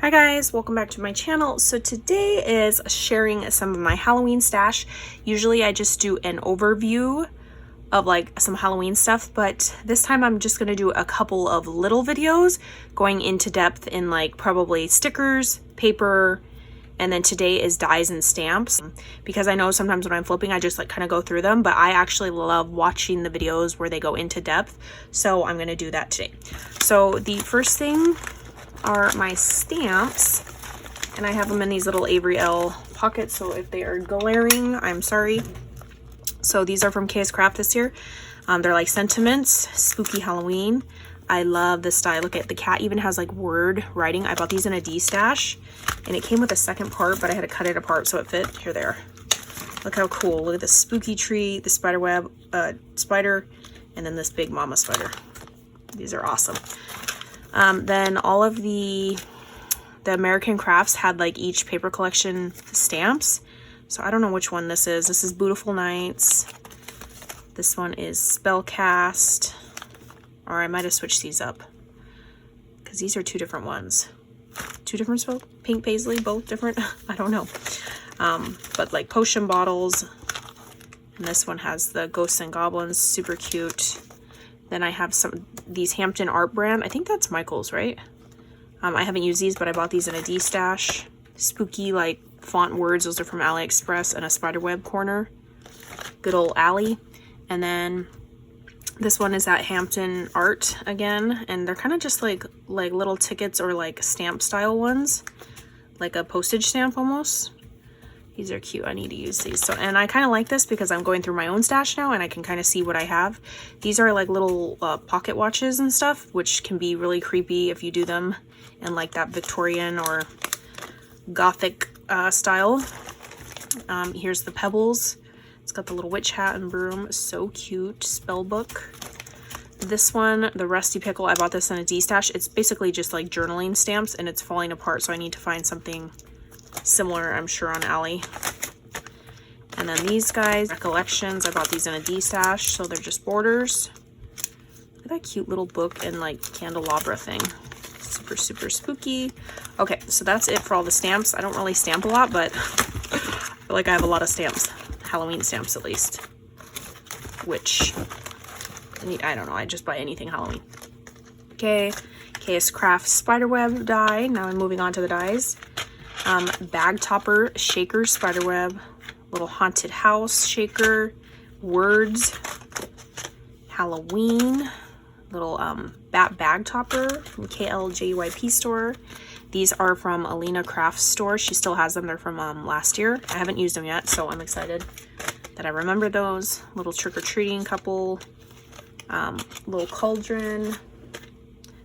Hi guys, welcome back to my channel. So today is sharing some of my Halloween stash. Usually I just do an overview of like some Halloween stuff, but this time I'm just gonna do a couple of little videos going into depth in like probably stickers, paper, and then today is dies and stamps, because I know sometimes when I'm flipping I just like kind of go through them, but I actually love watching the videos where they go into depth, so I'm gonna do that today. So the first thing are my stamps, and I have them in these little Avery L pockets, so if they are glaring, I'm sorry. So these are from KS Craft this year. They're like sentiments, spooky Halloween. I love this style. Look at the cat even has like word writing. I bought these in a D stash, and it came with a second part, but I had to cut it apart so it fit. Here they are. Look how cool. Look at the spooky tree, the spider web, spider, and then this big mama spider. These are awesome. Then all of the American Crafts had like each paper collection stamps. So I don't know which one this is. This is Beautiful Nights. This one is Spellcast. Or I might have switched these up, because these are two different ones. Two different spell, pink paisley, both different. I don't know. But like potion bottles. And this one has the Ghosts and Goblins, super cute. Then I have these Hampton Art brand. I think that's Michael's, right? I haven't used these, but I bought these in a D stash. Spooky like font words. Those are from AliExpress, and a spiderweb corner. Good old Allie. And then this one is at Hampton Art again, and they're kind of just like little tickets or like stamp style ones, like a postage stamp almost. These are cute. I need to use these. So, and I kind of like this because I'm going through my own stash now and I can kind of see what I have. These are like little pocket watches and stuff, which can be really creepy if you do them in like that Victorian or Gothic style. Here's the Pebbles. It's got the little witch hat and broom. So cute. Spell book. This one, the Rusty Pickle, I bought this in a D stash. It's basically just like journaling stamps, and it's falling apart, so I need to find something similar, I'm sure, on Ally. And then these guys, Recollections, I bought these in a D stash, so they're just borders. Look at that cute little book and like candelabra thing. Super, super spooky. Okay, so that's it for all the stamps. I don't really stamp a lot, but I feel like I have a lot of stamps. Halloween stamps, at least. Which, I don't know, I just buy anything Halloween. Okay, KS Craft Spiderweb die. Now I'm moving on to the dies. Bag topper shaker spiderweb, little haunted house shaker, words, Halloween, little bat bag topper from KLJYP store. These are from Alina Craft's store. She still has them. They're from last year. I haven't used them yet, so I'm excited that I remember those. Little trick-or-treating couple, little cauldron,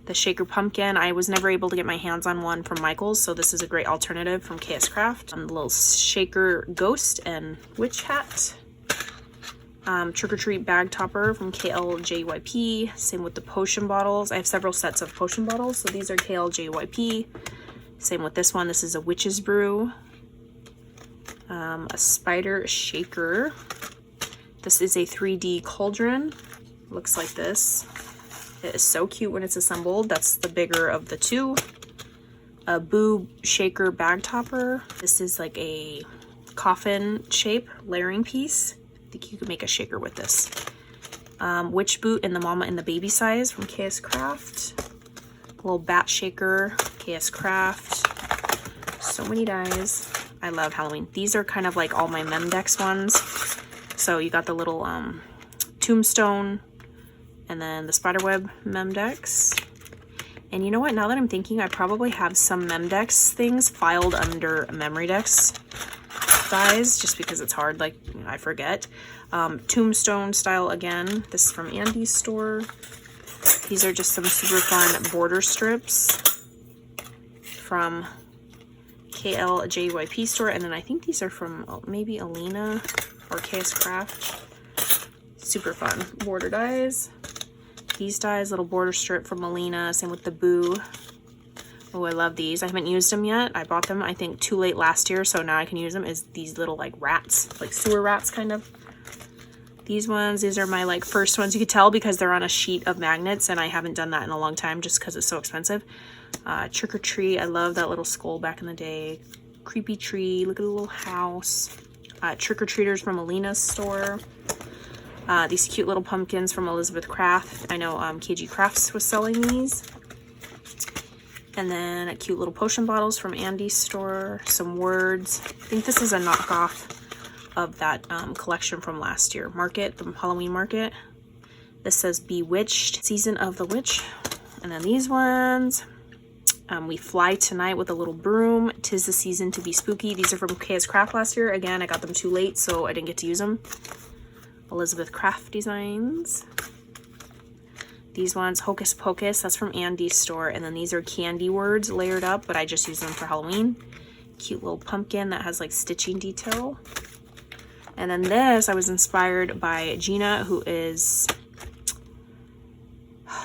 the shaker pumpkin. I was never able to get my hands on one from Michael's, so this is a great alternative from KS Craft. The little shaker ghost and witch hat. Trick-or-treat bag topper from KLJYP. Same with the potion bottles. I have several sets of potion bottles, so these are KLJYP. Same with this one. This is a witch's brew. A spider shaker. This is a 3D cauldron. Looks like this. It is so cute when it's assembled. That's the bigger of the two. A boo shaker bag topper. This is like a coffin shape layering piece. I think you could make a shaker with this. Witch boot in the mama and the baby size from KS Craft. A little bat shaker, KS Craft. So many dies. I love Halloween. These are kind of like all my Memdex ones. So you got the little tombstone, and then the spiderweb Memdex. And you know what? Now that I'm thinking, I probably have some Memdex things filed under Memorydex dies, just because it's hard, like, I forget. Tombstone style again. This is from Andy's store. These are just some super fun border strips from KLJYP store. And then I think these are from maybe Alina or KS Craft. Super fun border dies. These dies, little border strip from Alina. Same with the boo. Oh, I love these. I haven't used them yet. I bought them, I think, too late last year, so now I can use them as these little like rats, like sewer rats kind of. These are my like first ones. You could tell because they're on a sheet of magnets, and I haven't done that in a long time just because it's so expensive. Trick or Treat, I love that little skull back in the day. Creepy Tree, look at the little house. Trick or Treaters from Alina's store. These cute little pumpkins from Elizabeth Craft. I know KG Crafts was selling these. And then cute little potion bottles from Andy's store. Some words. I think this is a knockoff of that collection from last year. Market, the Halloween market. This says Bewitched, Season of the Witch. And then these ones. We Fly Tonight with a Little Broom. 'Tis the Season to be Spooky. These are from KS Craft last year. Again, I got them too late, so I didn't get to use them. Elizabeth Craft Designs. These ones, Hocus Pocus, that's from Andy's store. And then these are candy words layered up, but I just use them for Halloween. Cute little pumpkin that has like stitching detail. And then this, I was inspired by Gina, who is,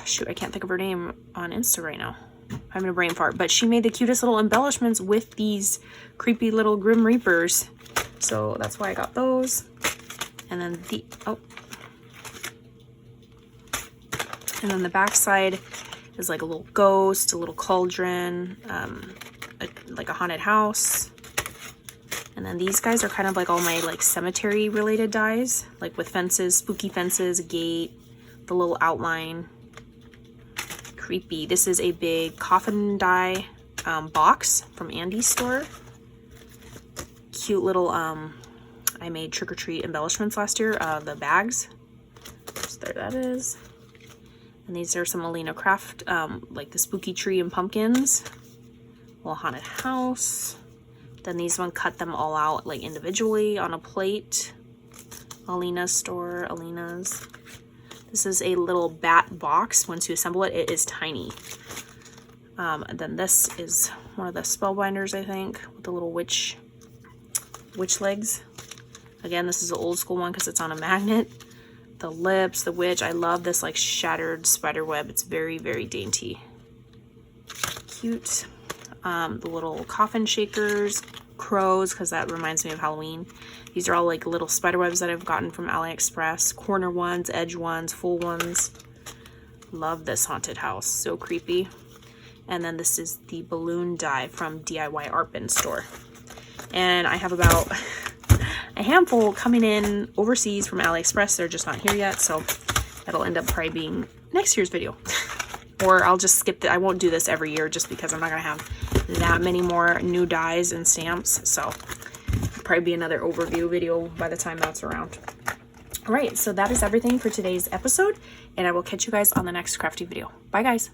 shoot, I can't think of her name on Insta right now. I'm having a brain fart, but she made the cutest little embellishments with these creepy little Grim Reapers. So that's why I got those. And then and then the back side is like a little ghost, a little cauldron, like a haunted house. And then these guys are kind of like all my like cemetery related dies, like with fences, spooky fences, gate, the little outline. Creepy. This is a big coffin die box from Andy's store. Cute little I made Trick or Treat embellishments last year, the bags. So there that is. And these are some Alina Craft, like the spooky tree and pumpkins. Little haunted house. Then these one cut them all out like individually on a plate. Alina's store, Alina's. This is a little bat box. Once you assemble it, it is tiny. And then this is one of the spellbinders, I think, with the little witch legs. Again, this is an old school one because it's on a magnet. The lips, the witch. I love this like shattered spider web. It's very, very dainty. Cute. The little coffin shakers, crows, because that reminds me of Halloween. These are all like little spider webs that I've gotten from AliExpress. Corner ones, edge ones, full ones. Love this haunted house. So creepy. And then this is the balloon die from DIY Art Bin store. And I have about a handful coming in overseas from AliExpress. They're just not here yet, so that'll end up probably being next year's video. Or I'll just skip it. I won't do this every year just because I'm not going to have that many more new dies and stamps. So it'll probably be another overview video by the time that's around. All right, so that is everything for today's episode, and I will catch you guys on the next crafting video. Bye, guys.